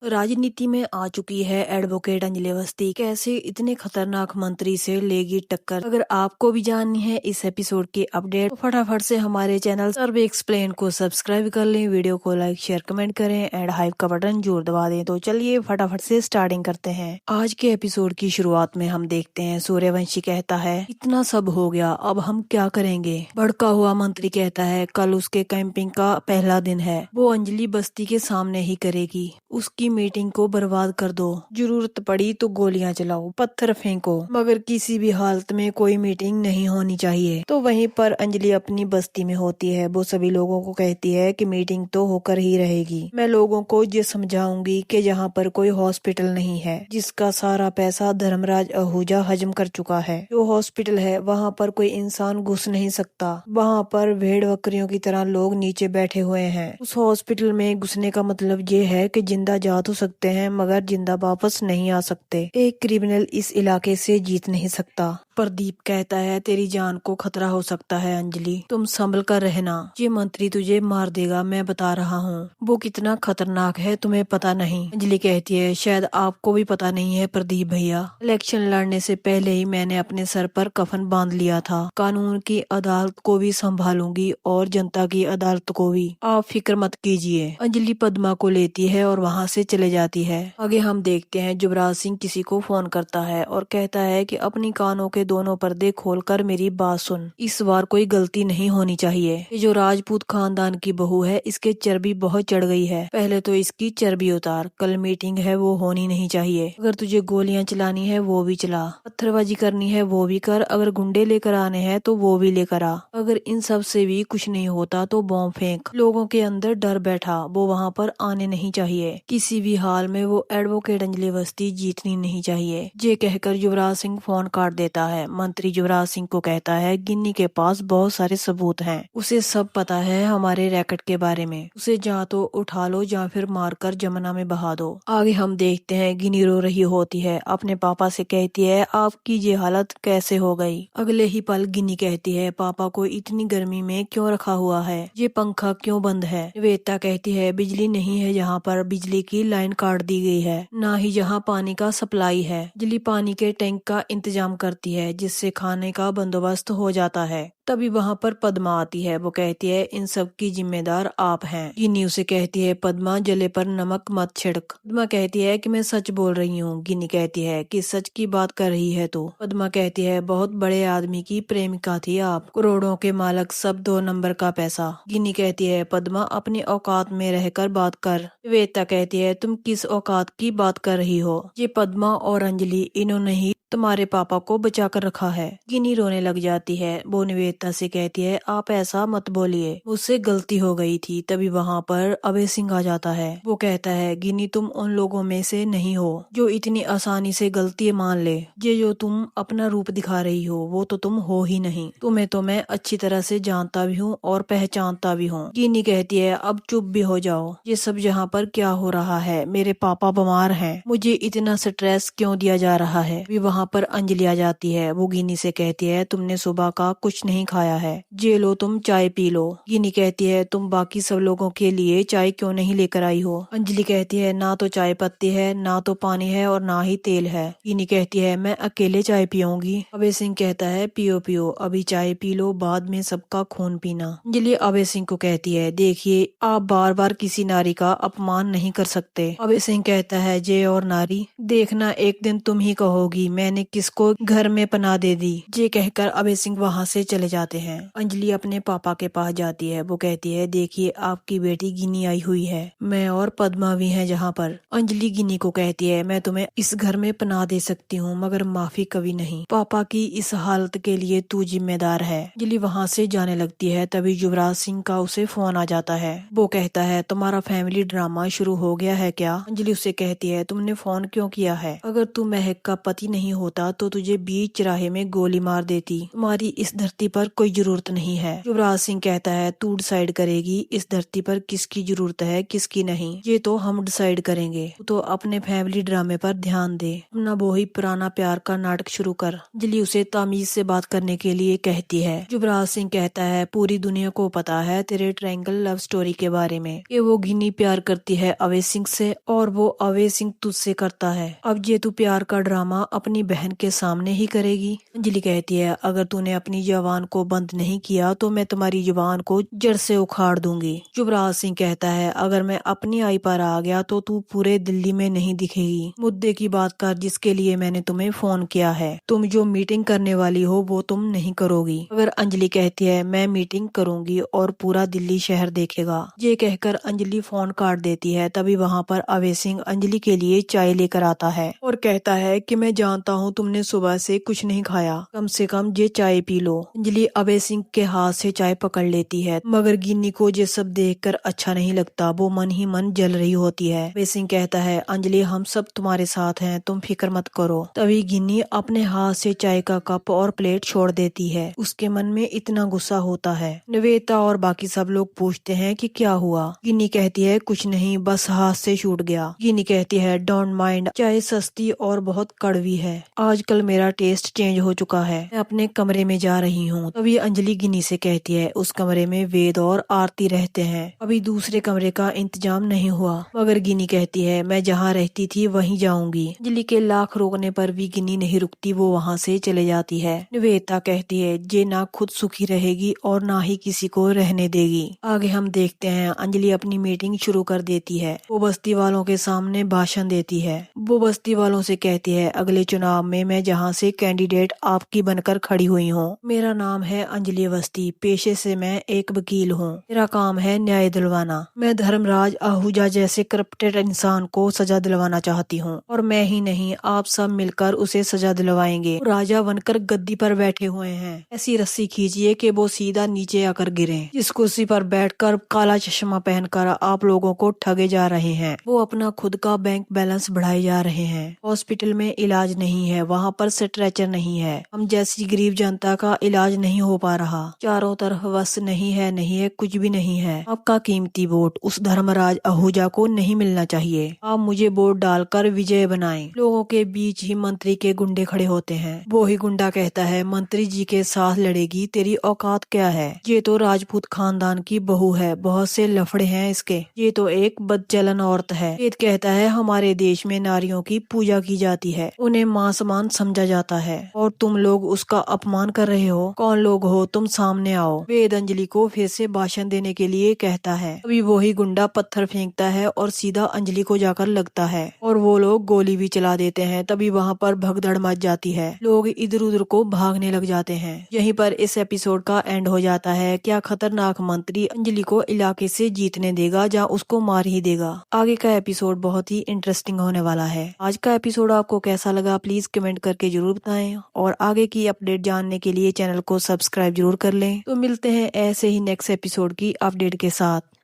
राजनीति में आ चुकी है एडवोकेट अंजलि अवस्थी। कैसे इतने खतरनाक मंत्री से लेगी टक्कर। अगर आपको भी जाननी है इस एपिसोड की अपडेट तो फटाफट से हमारे चैनल सर्वे एक्सप्लेन को सब्सक्राइब कर लें, वीडियो को लाइक शेयर कमेंट करें एंड हाइप का बटन जरूर दबा दें। तो चलिए फटाफट से स्टार्टिंग करते हैं। आज के एपिसोड की शुरुआत में हम देखते हैं सूर्यवंशी कहता है इतना सब हो गया, अब हम क्या करेंगे। भड़का हुआ मंत्री कहता है कल उसके कैंपिंग का पहला दिन है, वो अंजलि बस्ती के सामने ही करेगी। उसकी मीटिंग को बर्बाद कर दो, जरूरत पड़ी तो गोलियां चलाओ, पत्थर फेंको, मगर किसी भी हालत में कोई मीटिंग नहीं होनी चाहिए। तो वहीं पर अंजलि अपनी बस्ती में होती है, वो सभी लोगों को कहती है कि मीटिंग तो होकर ही रहेगी। मैं लोगों को ये समझाऊंगी कि जहाँ पर कोई हॉस्पिटल नहीं है, जिसका सारा पैसा धर्मराज आहूजा हजम कर चुका है, जो हॉस्पिटल है वहाँ पर कोई इंसान घुस नहीं सकता। वहाँ पर भेड़ बकरियों की तरह लोग नीचे बैठे हुए हैं। उस हॉस्पिटल में घुसने का मतलब ये है कि जिंदा जा तो सकते हैं मगर जिंदा वापस नहीं आ सकते। एक क्रिमिनल इस इलाके से जीत नहीं सकता। प्रदीप कहता है तेरी जान को खतरा हो सकता है अंजलि, तुम संभल कर रहना, ये मंत्री तुझे मार देगा, मैं बता रहा हूँ। वो कितना खतरनाक है तुम्हें पता नहीं। अंजलि कहती है शायद आपको भी पता नहीं है प्रदीप भैया, इलेक्शन लड़ने से पहले ही मैंने अपने सर पर कफन बांध लिया था। कानून की अदालत को भी संभालूंगी और जनता की अदालत को भी, आप फिक्र मत कीजिए। अंजलि पद्मा को लेती है और वहाँ से चले जाती है। आगे हम देखते हैं युवराज सिंह किसी को फोन करता है और कहता है कि अपनी कानों के दोनों पर्दे खोलकर मेरी बात सुन, इस बार कोई गलती नहीं होनी चाहिए। ये जो राजपूत खानदान की बहू है इसके चर्बी बहुत चढ़ गई है, पहले तो इसकी चर्बी उतार। कल मीटिंग है वो होनी नहीं चाहिए। अगर तुझे गोलियां चलानी है वो भी चला, पत्थरबाजी करनी है वो भी कर, अगर गुंडे लेकर आने हैं तो वो भी लेकर आ। अगर इन सब से भी कुछ नहीं होता तो बॉम्ब फेंक। लोगों के अंदर डर बैठा, वो वहाँ पर आने नहीं चाहिए। किसी भी हाल में वो एडवोकेट अंजलि अवस्थी जीतनी नहीं चाहिए। ये कहकर युवराज सिंह फोन काट देता है। मंत्री युवराज सिंह को कहता है गिन्नी के पास बहुत सारे सबूत हैं, उसे सब पता है हमारे रैकेट के बारे में, उसे या तो उठा लो या फिर मारकर जमुना में बहा दो। आगे हम देखते हैं गिन्नी रो रही होती है, अपने पापा से कहती है आपकी ये हालत कैसे हो गई। अगले ही पल गिन्नी कहती है पापा को इतनी गर्मी में क्यों रखा हुआ है, ये पंखा क्यों बंद है। निवेदिता कहती है बिजली नहीं है, यहाँ पर बिजली की लाइन काट दी गई है, ना ही यहाँ पानी का सप्लाई है। बिजली पानी के टैंक का इंतजाम करती है जिससे खाने का बंदोबस्त हो जाता है। तभी वहाँ पर पद्मा आती है, वो कहती है इन सब की जिम्मेदार आप हैं। गिन्नी उसे कहती है पद्मा जले पर नमक मत छिड़क। पद्मा कहती है कि मैं सच बोल रही हूँ। गिन्नी कहती है कि सच की बात कर रही है तो। पद्मा कहती है बहुत बड़े आदमी की प्रेमिका थी आप, करोड़ों के मालक, सब 2 नंबर का पैसा। गिन्नी कहती है पद्मा अपनी औकात में रहकर बात कर। निवेदिता कहती है तुम किस औकात की बात कर रही हो, ये पद्मा और अंजलि इन्होंने ही तुम्हारे पापा को बचा कर रखा है। गिन्नी रोने लग जाती है, वो निवेदिता से कहती है आप ऐसा मत बोलिए, मुझसे गलती हो गई थी। तभी वहाँ पर अभय सिंह आ जाता है, वो कहता है गिन्नी तुम उन लोगों में से नहीं हो जो इतनी आसानी से गलती मान ले। ये जो तुम अपना रूप दिखा रही हो वो तो तुम हो ही नहीं, तुम्हें तो मैं अच्छी तरह से जानता भी हूँ और पहचानता भी हूँ। गिन्नी कहती है अब चुप भी हो जाओ, ये सब यहाँ पर क्या हो रहा है, मेरे पापा बीमार हैं, मुझे इतना स्ट्रेस क्यों दिया जा रहा है। वहाँ पर अंजलि आ जाती है, वो गिन्नी से कहती है तुमने सुबह का कुछ नहीं खाया है, ये लो तुम चाय पी लो। गिन्नी कहती है तुम बाकी सब लोगों के लिए चाय क्यों नहीं लेकर आई हो। अंजलि कहती है ना तो चाय पत्ती है, ना तो पानी है और ना ही तेल है। गिन्नी कहती है मैं अकेले चाय पीऊंगी। अभय सिंह कहता है पियो पियो, अभी चाय पी लो, बाद में सबका खून पीना। अंजलि अभय सिंह को कहती है देखिए आप बार बार किसी नारी का अपमान नहीं कर सकते। अभय सिंह कहता है जय और नारी, देखना एक दिन तुम ही कहोगी मैंने किसको घर में पनाह दे दी। ये कहकर अभय सिंह वहाँ से चले जाते हैं। अंजलि अपने पापा के पास जाती है, वो कहती है देखिए आपकी बेटी गिन्नी आई हुई है, मैं और पद्मा भी हैं जहाँ पर। अंजलि गिन्नी को कहती है मैं तुम्हें इस घर में पनाह दे सकती हूँ मगर माफी कभी नहीं, पापा की इस हालत के लिए तू जिम्मेदार है। अंजलि वहाँ से जाने लगती है, तभी युवराज सिंह का उसे फोन आ जाता है, वो कहता है तुम्हारा फैमिली ड्रामा शुरू हो गया है क्या। अंजलि उसे कहती है तुमने फोन क्यों किया है, अगर तू महक का पति नहीं होता तो तुझे बीच चौराहे में गोली मार देती। तुम्हारी इस धरती पर कोई जरूरत नहीं है। युवराज सिंह कहता है तू डिसाइड करेगी इस धरती पर किसकी जरूरत है किसकी नहीं, ये तो हम डिसाइड करेंगे। तू तो अपने फैमिली ड्रामे पर ध्यान दे, अपना वो ही पुराना प्यार का नाटक शुरू कर। अंजलि उसे तमीज से बात करने के लिए कहती है। युवराज सिंह कहता है पूरी दुनिया को पता है तेरे ट्रायंगल लव स्टोरी के बारे में, कि वो गिनी प्यार करती है अवय सिंह से और वो अवय सिंह तुझसे करता है। अब ये तू प्यार का ड्रामा अपनी बहन के सामने ही करेगी। अंजलि कहती है अगर तूने अपनी जुबान को बंद नहीं किया तो मैं तुम्हारी जुबान को जड़ से उखाड़ दूंगी। युवराज सिंह कहता है अगर मैं अपनी आई पर आ गया तो तू पूरे दिल्ली में नहीं दिखेगी। मुद्दे की बात कर जिसके लिए मैंने तुम्हें फोन किया है। तुम जो मीटिंग करने वाली हो वो तुम नहीं करोगी। अगर अंजलि कहती है मैं मीटिंग करूंगी और पूरा दिल्ली शहर देखेगा। ये कहकर अंजलि फोन काट देती है। तभी वहाँ पर अवय सिंह अंजलि के लिए चाय लेकर आता है और कहता है कि मैं जानता हूँ तुमने सुबह से कुछ नहीं खाया, कम से कम ये चाय पी लो। अंजलि अवय सिंह के हाथ से चाय पकड़ लेती है, मगर गिन्नी को ये सब देखकर अच्छा नहीं लगता। वो मन ही मन जल रही होती है। अवय सिंह कहता है अंजलि हम सब तुम्हारे साथ हैं, तुम फिक्र मत करो। तभी गिन्नी अपने हाथ से चाय का कप और प्लेट छोड़ देती है। उसके मन में इतना गुस्सा होता है। निवेदिता और बाकी सब लोग पूछते हैं कि क्या हुआ। गिन्नी कहती है कुछ नहीं, बस हाथ से छूट गया। गिन्नी कहती है डोंट माइंड, चाय सस्ती और बहुत कड़वी है, आजकल मेरा टेस्ट चेंज हो चुका है, मैं अपने कमरे में जा रही हूँ। तभी अंजलि गिन्नी से कहती है उस कमरे में वेद और आरती रहते हैं, अभी दूसरे कमरे का इंतजाम नहीं हुआ। मगर गिन्नी कहती है मैं जहाँ रहती थी वहीं जाऊंगी। अंजलि के लाख रोकने पर भी गिन्नी नहीं रुकती, वो वहाँ से चले जाती है। निवेदिता कहती है ये ना खुद सुखी रहेगी और ना ही किसी को रहने देगी। आगे हम देखते हैं अंजलि अपनी मीटिंग शुरू कर देती है। वो बस्ती वालों के सामने भाषण देती है। वो बस्ती वालों से कहती है अगले चुनाव में मैं जहाँ से कैंडिडेट आपकी बनकर खड़ी हुई हूँ। मेरा नाम है अंजलि अवस्थी, पेशे से मैं एक वकील हूँ। मेरा काम है न्याय दिलवाना। मैं धर्मराज आहूजा जैसे करप्टेड इंसान को सजा दिलवाना चाहती हूँ और मैं ही नहीं आप सब मिलकर उसे सजा दिलवाएंगे। राजा बनकर गद्दी पर बैठे हुए हैं, ऐसी रस्सी खींचिए कि वो सीधा नीचे आकर गिरे। जिस कुर्सी पर बैठकर काला चश्मा पहनकर आप लोगों को ठगे जा रहे हैं, वो अपना खुद का बैंक बैलेंस बढ़ाए जा रहे हैं। हॉस्पिटल में इलाज नहीं है, वहाँ पर स्ट्रेचर नहीं है, हम जैसी गरीब जनता का इलाज नहीं हो पा रहा। चारों तरफ बस नहीं है कुछ भी नहीं है। आपका कीमती वोट उस धर्मराज आहूजा को नहीं मिलना चाहिए। आप मुझे वोट डालकर विजय बनाएं। लोगों के बीच ही मंत्री के गुंडे खड़े होते हैं। वो ही गुंडा कहता है मंत्री जी के साथ लड़ेगी, तेरी औकात क्या है? ये तो राजपूत खानदान की बहू है, बहुत से लफड़े हैं इसके, ये तो एक बदचलन औरत है। वेद कहता है हमारे देश में नारियों की पूजा की जाती है, उन्हें मां समान समझा जाता है और तुम लोग उसका अपमान कर रहे हो। कौन लोग हो तुम, सामने आओ। वेद अंजलि को फिर से भाषण देने के लिए कहता है। अभी वही गुंडा पत्थर फेंकता है और सीधा अंजलि को जाकर लगता है और वो लोग गोली भी चला देते हैं। तभी वहाँ पर भगदड़ मच जाती है, लोग इधर उधर को भागने लग जाते हैं। यहीं पर इस एपिसोड का एंड हो जाता है। क्या खतरनाक मंत्री अंजलि को इलाके से जीतने देगा या उसको मार ही देगा? आगे का एपिसोड बहुत ही इंटरेस्टिंग होने वाला है। आज का एपिसोड आपको कैसा लगा प्लीज कमेंट करके जरूर बताएं और आगे की अपडेट जानने के लिए चैनल को सब्सक्राइब जरूर कर लें। तो मिलते हैं ऐसे ही नेक्स्ट एपिसोड की अपडेट के साथ।